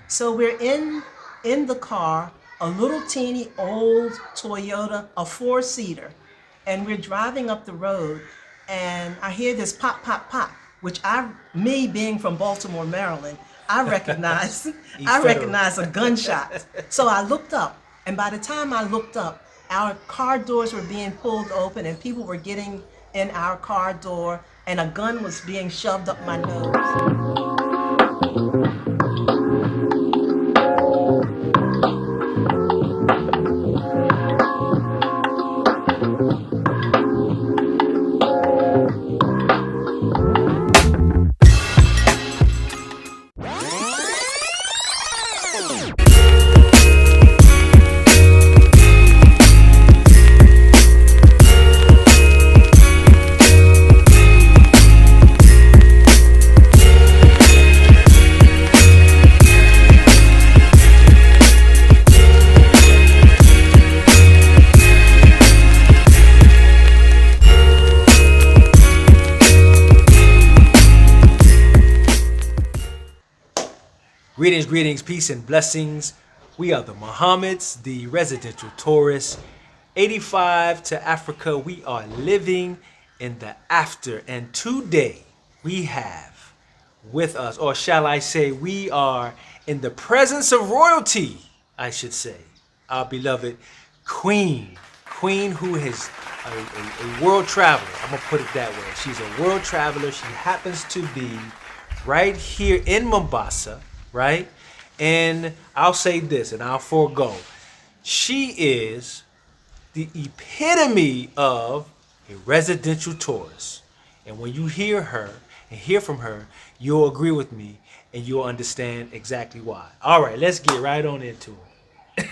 So we're in the car, a little teeny old Toyota, a four-seater, and we're driving up the road, and I hear this pop, pop, pop, which me being from Baltimore, Maryland, I recognize, I Federal. recognize a gunshot. So I looked up, and by the time I looked up, our car doors were being pulled open, and people were getting in our car door, and a gun was being shoved up my nose. Greetings, greetings, peace and blessings. We are the Mohammeds, the residential tourists. 85 to Africa, we are living in the after. And today we have with us, or shall I say, we are in the presence of royalty, I should say. Our beloved Queen. Queen who is a world traveler. I'm going to put it that way. She's a world traveler. She happens to be right here in Mombasa, right? And I'll say this and I'll forego. She is the epitome of a residential tourist. And when you hear her and hear from her, you'll agree with me and you'll understand exactly why. All right, let's get right on into it.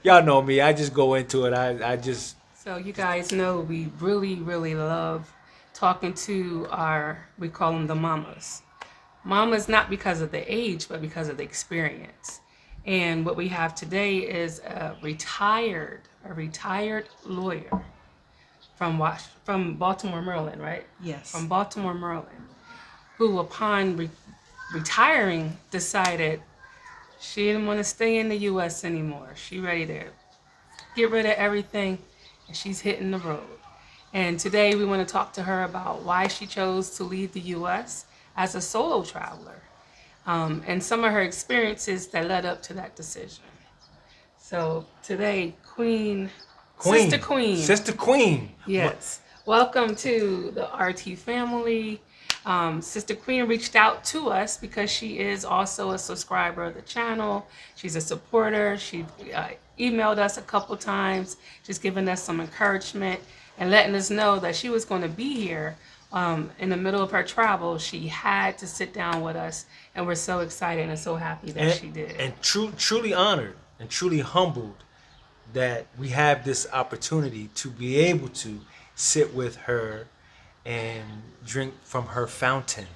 Y'all know me. I just go into it. I just... So you guys know we really, really love talking to we call them the mamas. Mamas not because of the age, but because of the experience. And what we have today is a retired lawyer from Baltimore, Maryland, right? Yes. From Baltimore, Maryland, who upon retiring decided she didn't want to stay in the U.S. anymore. She ready to get rid of everything, and she's hitting the road. And today we want to talk to her about why she chose to leave the U.S. as a solo traveler, and some of her experiences that led up to that decision. So today, Sister Queen. Yes. Welcome to the RT family. Sister Queen reached out to us because she is also a subscriber of the channel. She's a supporter. She emailed us a couple times, just giving us some encouragement and letting us know that she was going to be here. In the middle of her travel, she had to sit down with us, and we're so excited and so happy that she did. And truly honored and truly humbled that we have this opportunity to be able to sit with her and drink from her fountain,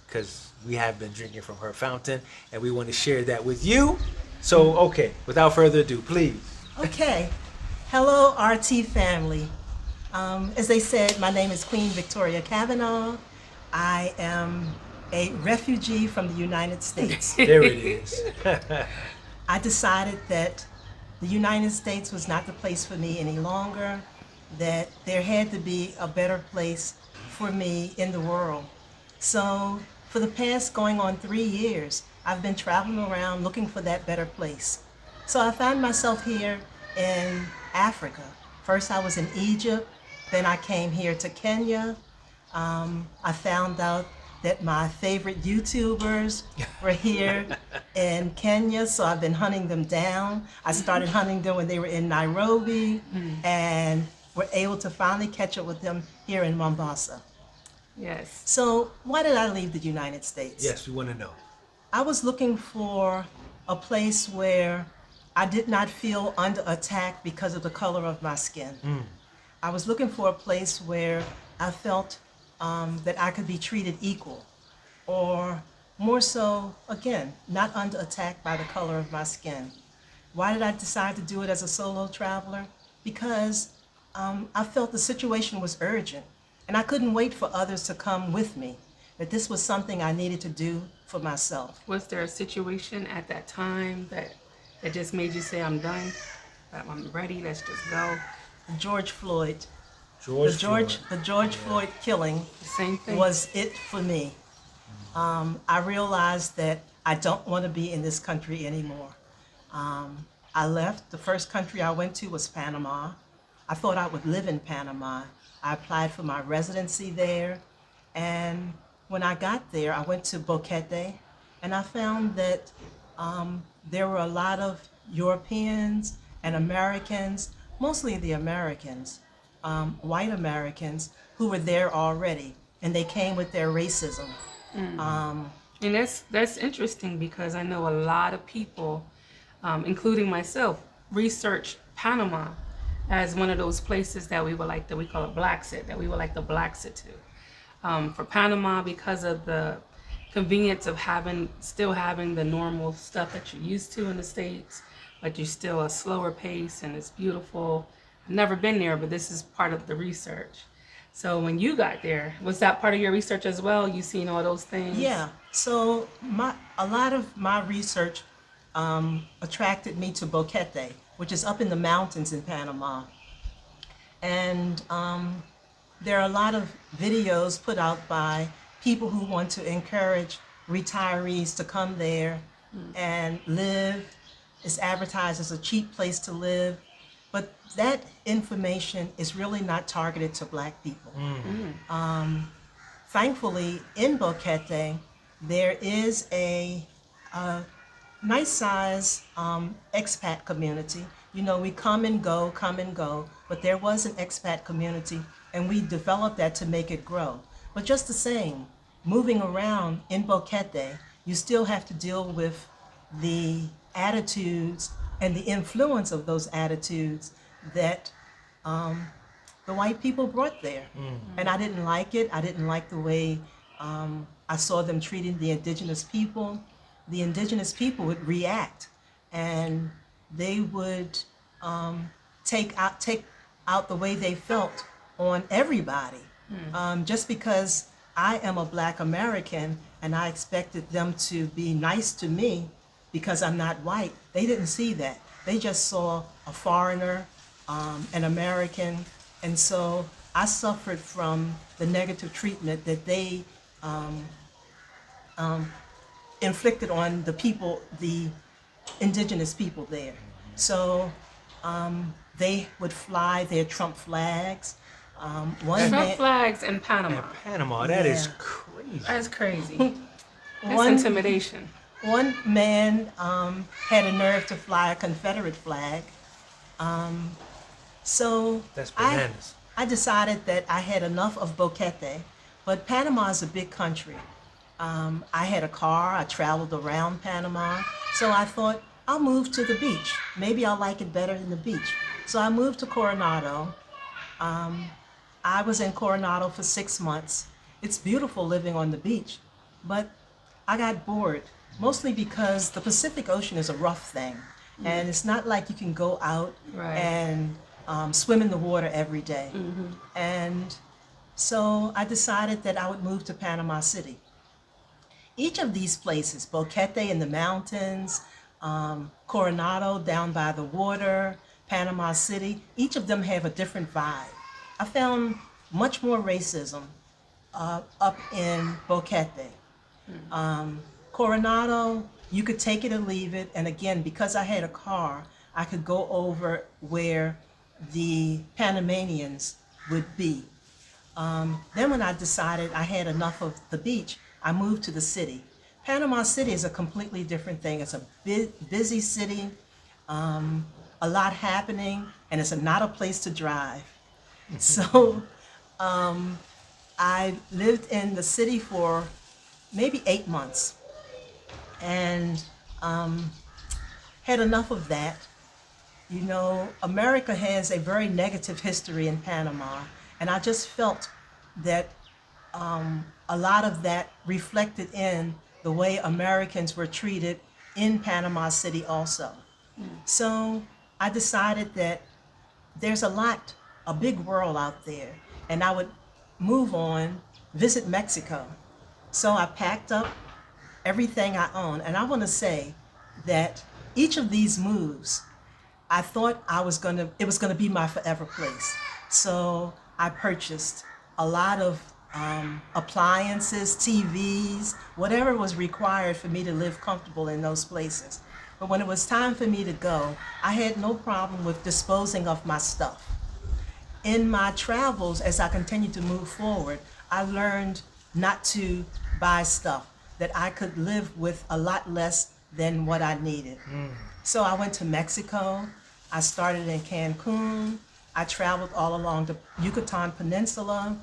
because we have been drinking from her fountain, and we want to share that with you. So, okay, without further ado, please. Okay. Hello, RT family. As they said, my name is Queen Victoria Kavanaugh. I am a refugee from the United States. There it is. I decided that the United States was not the place for me any longer, that there had to be a better place for me in the world. So for the past going on 3 years, I've been traveling around looking for that better place. So I found myself here in Africa. First I was in Egypt, then I came here to Kenya. I found out that my favorite YouTubers were here in Kenya, so I've been hunting them down. I started hunting them when they were in Nairobi, and were able to finally catch up with them here in Mombasa. Yes. So why did I leave the United States? Yes, we want to know. I was looking for a place where I did not feel under attack because of the color of my skin. I was looking for a place where I felt that I could be treated equal, or more so, again, not under attack by the color of my skin. Why did I decide to do it as a solo traveler? Because I felt the situation was urgent, and I couldn't wait for others to come with me, that this was something I needed to do for myself. Was there a situation at that time that just made you say, I'm done, I'm ready, let's just go? George Floyd, George the George Floyd killing Same thing. was it for me. I realized that I don't want to be in this country anymore. I left. The first country I went to was Panama. I thought I would live in Panama. I applied for my residency there, and when I got there, I went to Boquete, and I found that there were a lot of Europeans and Americans, mostly the Americans, white Americans, who were there already, and they came with their racism. And that's interesting because I know a lot of people, including myself, research Panama as one of those places that we call it Blaxit, that we would like to Blaxit to. For Panama, because of the convenience of still having the normal stuff that you're used to in the States, but you're still a slower pace and it's beautiful. I've never been there, but this is part of the research. So when you got there, was that part of your research as well? You seen all those things? Yeah, so a lot of my research attracted me to Boquete, which is up in the mountains in Panama. And there are a lot of videos put out by people who want to encourage retirees to come there and live. It's advertised as a cheap place to live, but that information is really not targeted to Black people. Thankfully, in Boquete, there is a nice size expat community. You know, we come and go, but there was an expat community, and we developed that to make it grow. But just the same, moving around in Boquete, you still have to deal with the attitudes and the influence of those attitudes that the white people brought there. And I didn't like it. I didn't like the way I saw them treating the indigenous people. The indigenous people would react, and they would take out the way they felt on everybody. Just because I am a Black American and I expected them to be nice to me because I'm not white, they didn't see that. They just saw a foreigner, an American, and so I suffered from the negative treatment that they inflicted on the people, the indigenous people there. So they would fly their Trump flags. Trump flags in Panama. Panama, that is Yeah. crazy. That's crazy. That's One- intimidation. One man had a nerve to fly a Confederate flag. So That's bananas. I decided that I had enough of Boquete, but Panama is a big country. I had a car, I traveled around Panama, so I thought I'll move to the beach. Maybe I'll like it better than the beach. So I moved to Coronado. I was in Coronado for 6 months. It's beautiful living on the beach, but I got bored, mostly because the Pacific Ocean is a rough thing, and it's not like you can go out Right. and swim in the water every day. And so I decided that I would move to Panama City. Each of these places, Boquete in the mountains, Coronado down by the water, Panama City, each of them have a different vibe. I found much more racism up in Boquete. Coronado, you could take it or leave it, and again, because I had a car, I could go over where the Panamanians would be. Then when I decided I had enough of the beach, I moved to the city. Panama City is a completely different thing. It's a busy city, a lot happening, and it's not a place to drive. So I lived in the city for maybe 8 months and had enough of that. You know, America has a very negative history in Panama, and I just felt that a lot of that reflected in the way Americans were treated in Panama City also. So I decided that there's a big world out there, and I would move on, visit Mexico. So I packed up everything I own. And I want to say that each of these moves, I thought it was gonna be my forever place. So I purchased a lot of appliances, TVs, whatever was required for me to live comfortable in those places. But when it was time for me to go, I had no problem with disposing of my stuff. In my travels, as I continued to move forward, I learned not to buy stuff, that I could live with a lot less than what I needed. So I went to Mexico. I started in Cancun. I traveled all along the Yucatan Peninsula.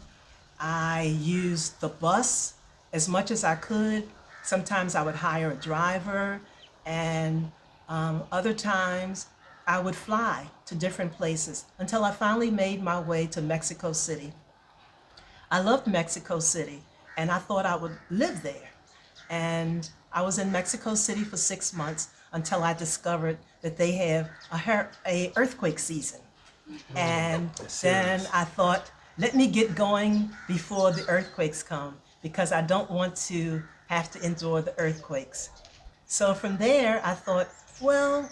I used the bus as much as I could. Sometimes I would hire a driver, and other times I would fly to different places until I finally made my way to Mexico City. I loved Mexico City, and I thought I would live there. And I was in Mexico City for 6 months until I discovered that they have a earthquake season. And then I thought, let me get going before the earthquakes come, because I don't want to have to endure the earthquakes. So from there, I thought, well,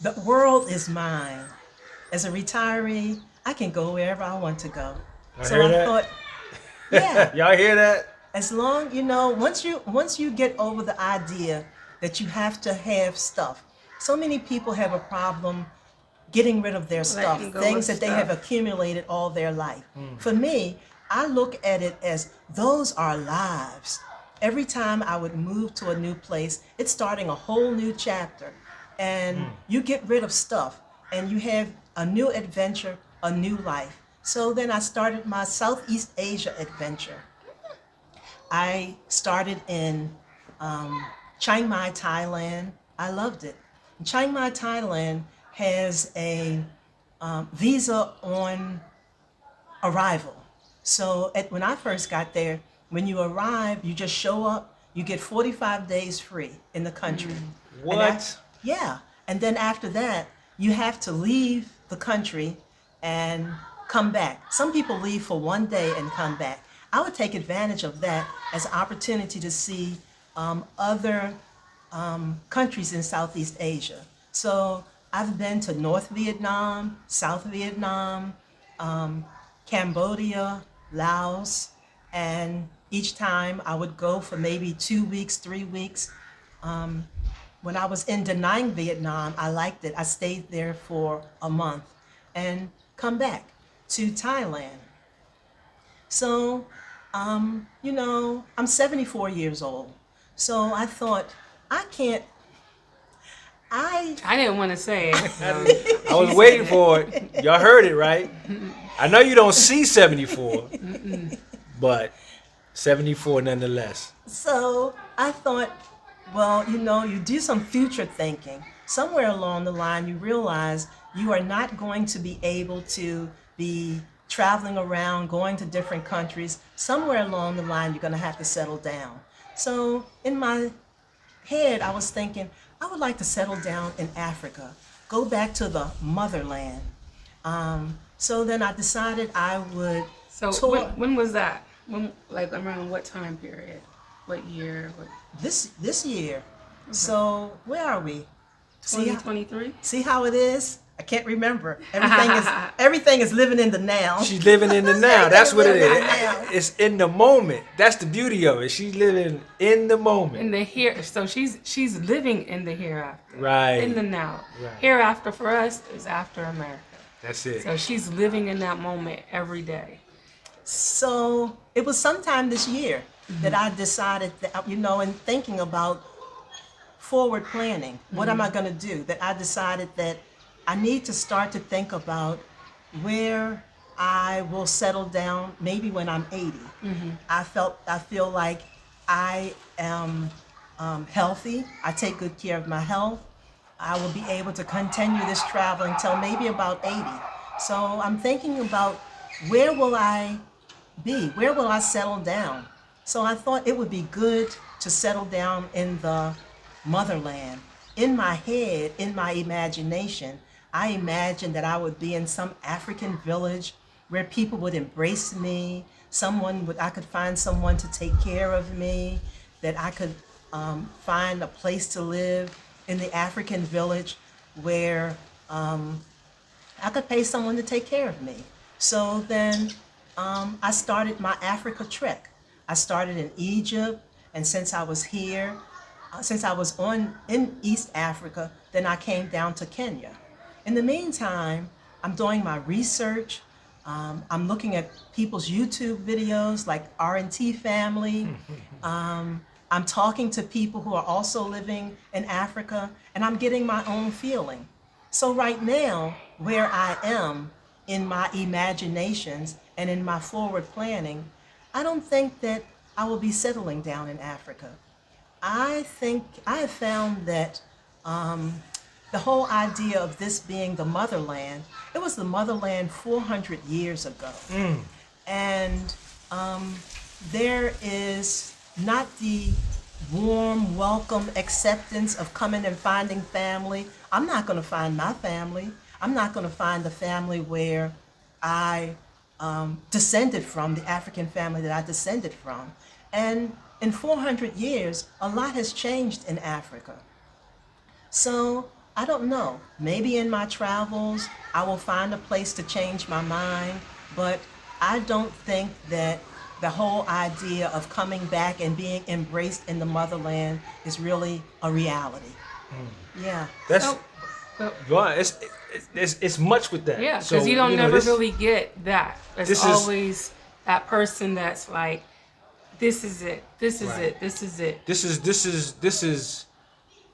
the world is mine. As a retiree, I can go wherever I want to go. So I thought, yeah. Y'all hear that? As long, once you get over the idea that you have to have stuff. So many people have a problem getting rid of their stuff, things that they have accumulated all their life. For me, I look at it as those are lives. Every time I would move to a new place, it's starting a whole new chapter. And you get rid of stuff, and you have a new adventure, a new life. So then I started my Southeast Asia adventure. I started in Chiang Mai, Thailand. I loved it. Chiang Mai, Thailand has a visa on arrival. So when I first got there, when you arrive, you just show up, you get 45 days free in the country. What? Yeah. And then after that, you have to leave the country and come back. Some people leave for 1 day and come back. I would take advantage of that as an opportunity to see other countries in Southeast Asia. So I've been to North Vietnam, South Vietnam, Cambodia, Laos, and each time I would go for maybe 2 weeks, 3 weeks. When I was in Da Nang, Vietnam, I liked it. I stayed there for a month and come back to Thailand. So, I'm 74 years old. So I thought, I didn't want to say it. I was waiting for it. Y'all heard it, right? I know you don't see 74, but 74 nonetheless. So I thought, well, you do some future thinking. Somewhere along the line, you realize you are not going to be able to be traveling around, going to different countries. Somewhere along the line, you're going to have to settle down. So in my head, I was thinking, I would like to settle down in Africa, go back to the motherland. So then I decided I would tour. When was that? Around what time period? What year? This year. Okay. So where are we? 2023? See how it is? I can't remember. Everything is living in the now. She's living in the now. That's what it is. It's in the moment. That's the beauty of it. She's living in the moment. In the here. So she's living in the hereafter. Right. In the now. Right. Hereafter for us is after America. That's it. So she's living in that moment every day. So it was sometime this year that I decided that, in thinking about forward planning, what am I going to do? That I decided that I need to start to think about where I will settle down maybe when I'm 80. I feel like I am healthy. I take good care of my health. I will be able to continue this traveling till maybe about 80. So I'm thinking about where will I be? Where will I settle down? So I thought it would be good to settle down in the motherland. In my head, in my imagination, I imagined that I would be in some African village where people would embrace me, I could find someone to take care of me, that I could find a place to live in the African village where I could pay someone to take care of me. So then I started my Africa trek. I started in Egypt, and since I was here, since I was in East Africa, then I came down to Kenya. In the meantime, I'm doing my research. I'm looking at people's YouTube videos like R&T Family. I'm talking to people who are also living in Africa, and I'm getting my own feeling. So right now, where I am in my imaginations and in my forward planning, I don't think that I will be settling down in Africa. I think I have found that the whole idea of this being the motherland, it was the motherland 400 years ago. And there is not the warm welcome acceptance of coming and finding family. I'm not going to find my family. I'm not going to find the family where I descended from, the African family that I descended from. And in 400 years, a lot has changed in Africa. So I don't know, maybe in my travels, I will find a place to change my mind, but I don't think that the whole idea of coming back and being embraced in the motherland is really a reality. Yeah. That's So, but- right. It's much with that. Yeah, because So, you don't know, never this- really get that. this It's is- always that person that's like, this is it, this is Right. it, this is it. This is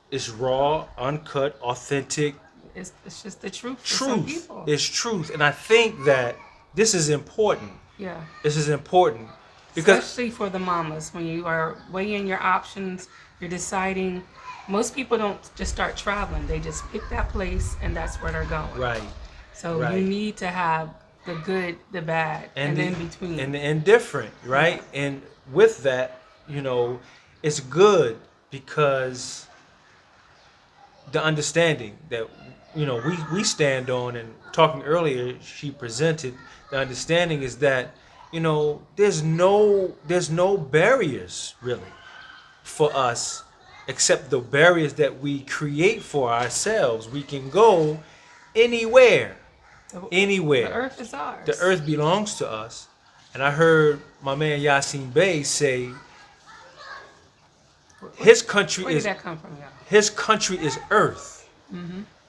it's raw, uncut, authentic. It's just the truth for some Truth. people. It's truth, and I think that this is important. Yeah. This is important because Especially for the mamas, when you are weighing your options, you're deciding. Most people don't just start traveling; they just pick that place, and that's where they're going. right. So Right. you need to have the good, the bad, and the- in between. and the indifferent, right? And with that, it's good because the understanding that we stand on, and talking earlier, she presented the understanding is that there's no barriers really for us except the barriers that we create for ourselves. We can go anywhere. The earth is ours. The earth belongs to us. And I heard my man Yasin Bey say his country Where did is that come from, y'all? his country is earth.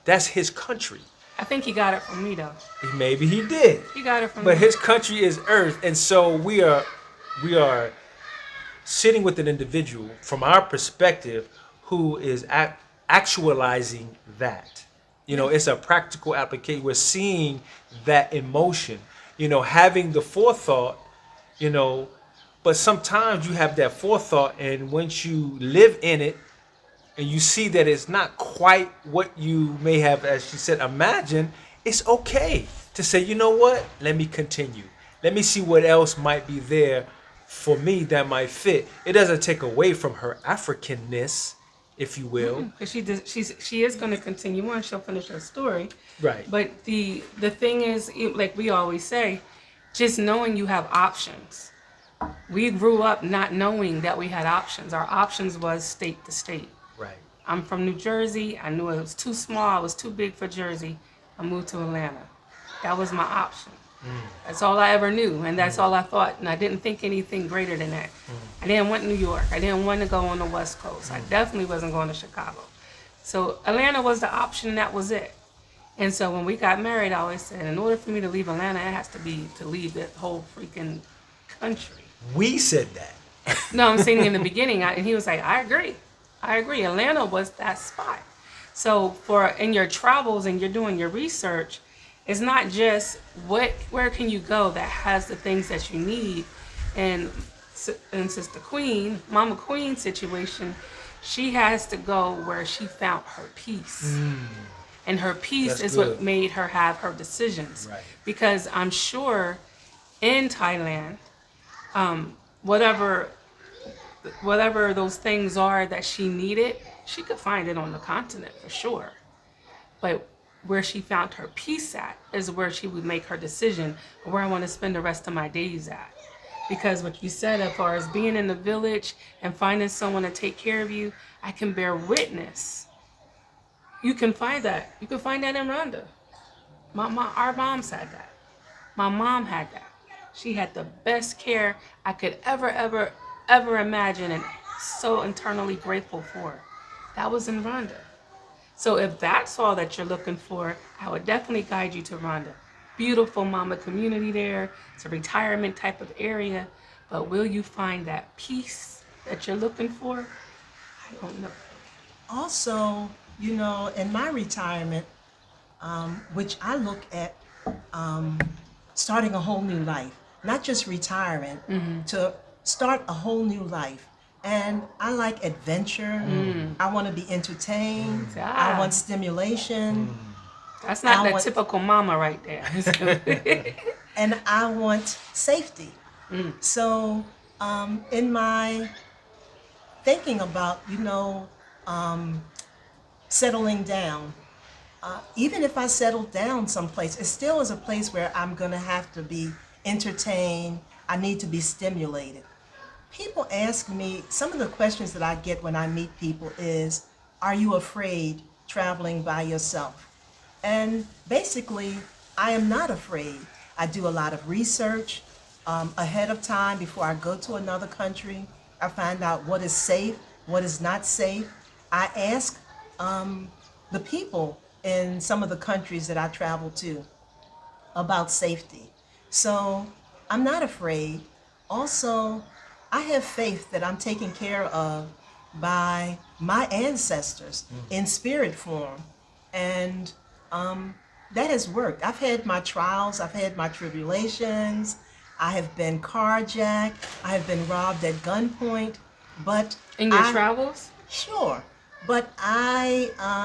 That's his country. I think he got it from me though. Maybe he did. He got it from But me. his country is earth, and so we are sitting with an individual from our perspective who is actualizing that. It's a practical application. We're seeing that emotion, having the forethought, but sometimes you have that forethought, and once you live in it and you see that it's not quite what you may have, as she said, imagined, it's okay to say, you know what, let me continue. Let me see what else might be there for me that might fit. It doesn't take away from her Africanness, if you will. Because she is going to continue on. She'll finish her story. Right. But the thing is, like we always say, just knowing you have options. We grew up not knowing that we had options. Our options was state to state. Right. I'm from New Jersey. I knew it was too small. It was too big for Jersey. I moved to Atlanta. That was my option. That's all I ever knew, and that's all I thought. And I didn't think anything greater than that. I didn't want New York. I didn't want to go on the West Coast. I definitely wasn't going to Chicago. So Atlanta was the option. That was it. And so when we got married, I always said, in order for me to leave Atlanta, it has to be to leave the whole freaking country. We said that. No, I'm saying in the beginning, and he was like, I agree. Atlanta was that spot. So in your travels and you're doing your research, it's not just where can you go that has the things that you need. And Sister Queen, Mama Queen situation, she has to go where she found her peace. And her peace That's is good. what made her have her decisions. Right. Because I'm sure in Thailand, whatever those things are that she needed, she could find it on the continent for sure. But where she found her peace at is where she would make her decision of where I want to spend the rest of my days at. Because what you said as far as being in the village and finding someone to take care of you, I can bear witness. You can find that. You can find that in Rwanda. Our moms had that. My mom had that. She had the best care I could ever imagine, and so internally grateful for. That was in Rwanda. So if that's all that you're looking for, I would definitely guide you to Rwanda. Beautiful mama community there. It's a retirement type of area. But will you find that peace that you're looking for? I don't know. Also, you know, in my retirement, which I look at starting a whole new life, not just retirement, to start a whole new life. And I like adventure. I want to be entertained. I want stimulation. That's not the typical mama right there. And I want safety. So in my thinking about, you know, settling down, even if I settle down someplace, it still is a place where I'm going to have to be entertained. I need to be stimulated. People ask me, some of the questions that I get when I meet people is, are you afraid traveling by yourself? And basically, I am not afraid. I do a lot of research ahead of time before I go to another country. I find out what is safe, what is not safe. I ask the people in some of the countries that I travel to about safety. So I'm not afraid. Also, I have faith that I'm taken care of by my ancestors in spirit form. And that has worked. I've had my trials, I've had my tribulations, I have been carjacked, I have been robbed at gunpoint, but in your travels? Sure, but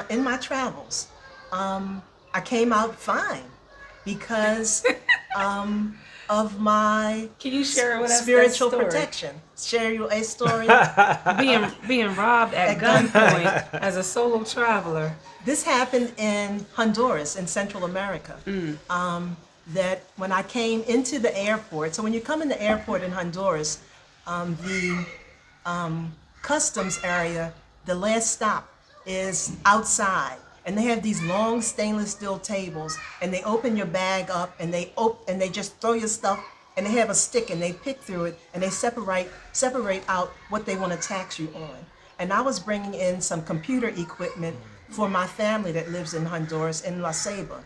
in my travels, I came out fine because of my Can you share with us spiritual that story? protection. Share you a story. being robbed at gunpoint as a solo traveler. This happened in Honduras, in Central America. That when I came into the airport, so when you come in the airport in Honduras, the customs area, the last stop is outside. And they have these long stainless steel tables, and they open your bag up, and they just throw your stuff, and they have a stick, and they pick through it, and they separate out what they want to tax you on. And I was bringing in some computer equipment for my family that lives in Honduras, in La Ceiba.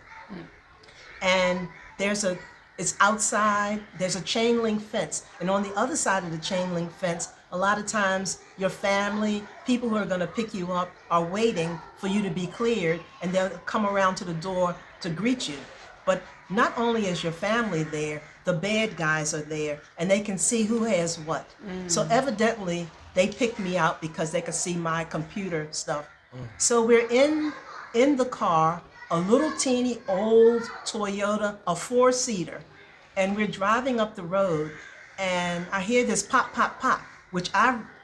And it's outside, there's a chain link fence, and on the other side of the chain link fence, a lot of times your family, people who are going to pick you up, are waiting for you to be cleared, and they'll come around to the door to greet you. But not only is your family there, the bad guys are there, and they can see who has what. So evidently, they picked me out because they could see my computer stuff. So we're in the car, a little teeny old Toyota, a 4-seater, and we're driving up the road, and I hear this pop, pop, pop, which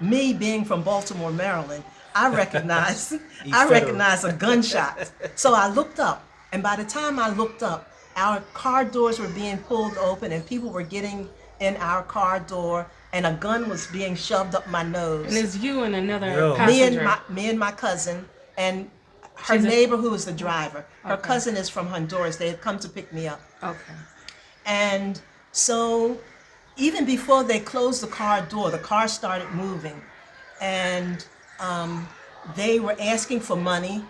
me being from Baltimore, Maryland, I recognize a gunshot. So I looked up, and by the time I looked up, our car doors were being pulled open, and people were getting in our car door, and a gun was being shoved up my nose. And it's you and another passenger. Me and my cousin, and her neighbor who was the driver. Her cousin is from Honduras. They had come to pick me up. Okay. And so even before they closed the car door, the car started moving, and they were asking for money.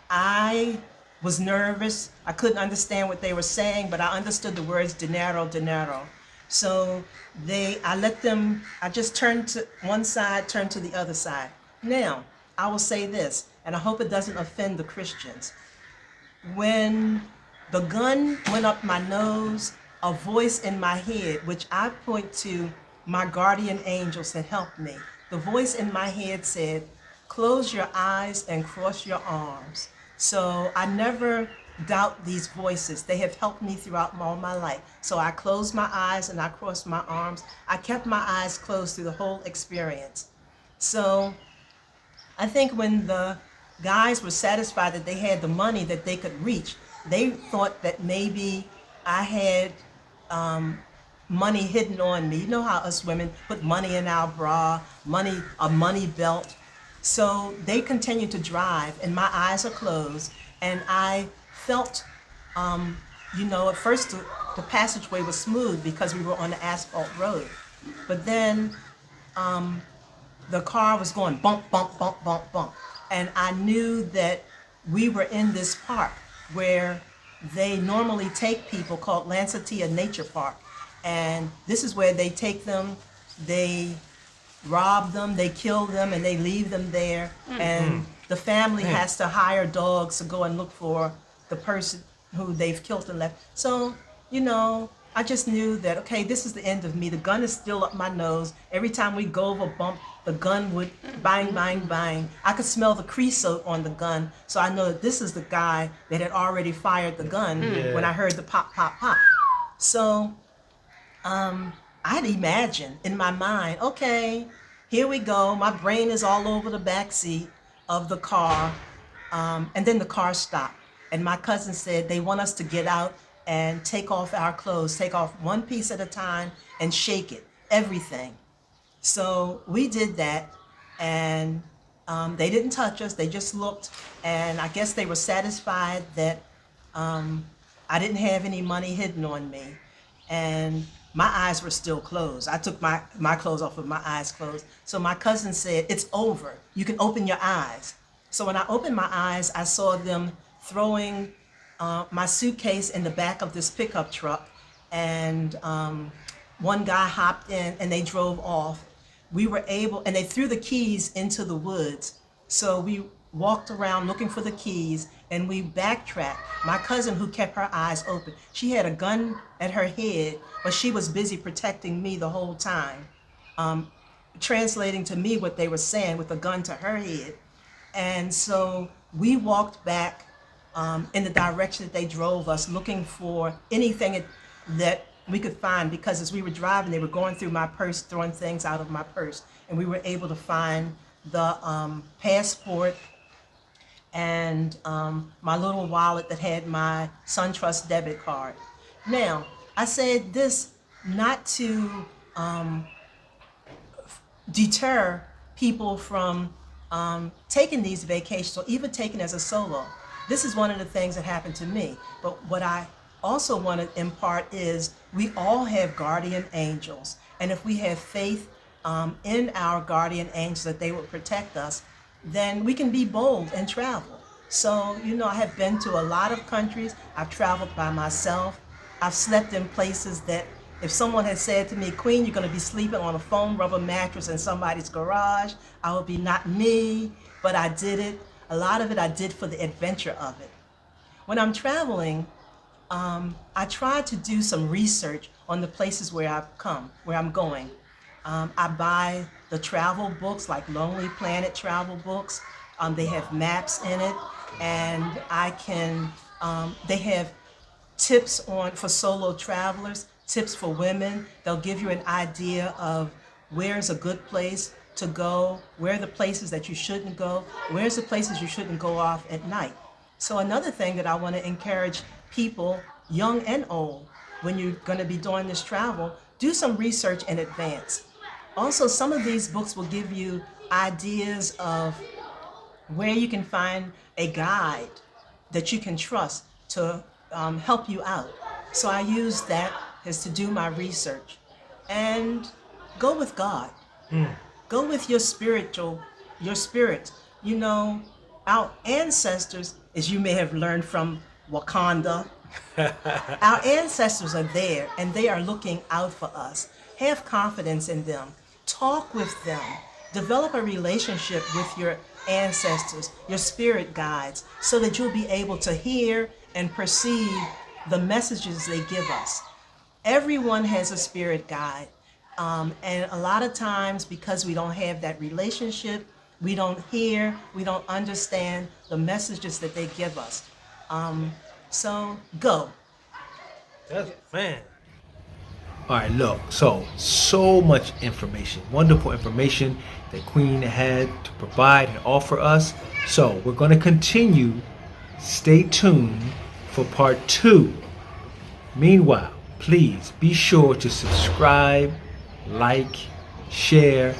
I was nervous. I couldn't understand what they were saying, but I understood the words dinero, dinero. So I just turned to one side, turned to the other side. Now, I will say this, and I hope it doesn't offend the Christians. When the gun went up my nose, a voice in my head, which I point to my guardian angels that helped me. The voice in my head said, close your eyes and cross your arms. So I never doubt these voices. They have helped me throughout all my life. So I closed my eyes and I crossed my arms. I kept my eyes closed through the whole experience. So I think when the guys were satisfied that they had the money that they could reach, they thought that maybe I had money hidden on me. You know how us women put money in our bra, a money belt. So they continued to drive, and my eyes are closed, and I felt, at first the passageway was smooth because we were on the asphalt road, but then the car was going bump, bump, bump, bump, bump, and I knew that we were in this park where they normally take people, called Lancetia Nature Park, and this is where they take them, they rob them, they kill them, and they leave them there. And the family has to hire dogs to go and look for the person who they've killed and left. So, I just knew that, okay, this is the end of me. The gun is still up my nose. Every time we go over a bump, the gun would bang, bang, bang. I could smell the creosote on the gun, so I know that this is the guy that had already fired the gun when I heard the pop, pop, pop. So I'd imagine in my mind, okay, here we go. My brain is all over the back seat of the car. And then the car stopped. And my cousin said they want us to get out and take off our clothes, take off one piece at a time and shake it, everything. So we did that, and they didn't touch us. They just looked, and I guess they were satisfied that I didn't have any money hidden on me. And my eyes were still closed. I took my clothes off with my eyes closed. So my cousin said, it's over. You can open your eyes. So when I opened my eyes, I saw them throwing my suitcase in the back of this pickup truck. And one guy hopped in and they drove off. And they threw the keys into the woods. So we walked around looking for the keys, and we backtracked. My cousin, who kept her eyes open, she had a gun at her head, but she was busy protecting me the whole time, translating to me what they were saying with a gun to her head. And so we walked back in the direction that they drove us, looking for anything that we could find, because as we were driving, they were going through my purse, throwing things out of my purse, and we were able to find the passport and my little wallet that had my SunTrust debit card. Now, I said this not to deter people from taking these vacations or even taking as a solo. This is one of the things that happened to me. But what I also want to impart is we all have guardian angels. And if we have faith in our guardian angels that they will protect us, then we can be bold and travel. So, I have been to a lot of countries. I've traveled by myself. I've slept in places that if someone had said to me, Queen, you're going to be sleeping on a foam rubber mattress in somebody's garage, I would be, not me, but I did it. A lot of it I did for the adventure of it. When I'm traveling, I try to do some research on the places where I'm going. I buy the travel books, like Lonely Planet travel books. They have maps in it, and they have tips for solo travelers, tips for women. They'll give you an idea of where's a good place to go, where are the places that you shouldn't go, where's the places you shouldn't go off at night. So another thing that I want to encourage people, young and old, when you're going to be doing this travel, do some research in advance. Also, some of these books will give you ideas of where you can find a guide that you can trust to help you out. So I use that as to do my research. And go with God. Go with your spirit. Our ancestors, as you may have learned from Wakanda, our ancestors are there and they are looking out for us. Have confidence in them. Talk with them. Develop a relationship with your ancestors, your spirit guides, so that you'll be able to hear and perceive the messages they give us. Everyone has a spirit guide. And a lot of times, because we don't have that relationship, we don't hear, we don't understand the messages that they give us. So go. Man. All right, look, so much information, wonderful information that Queen had to provide and offer us. So we're going to continue. Stay tuned for part 2. Meanwhile, please be sure to subscribe, like, share,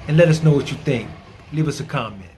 and let us know what you think. Leave us a comment.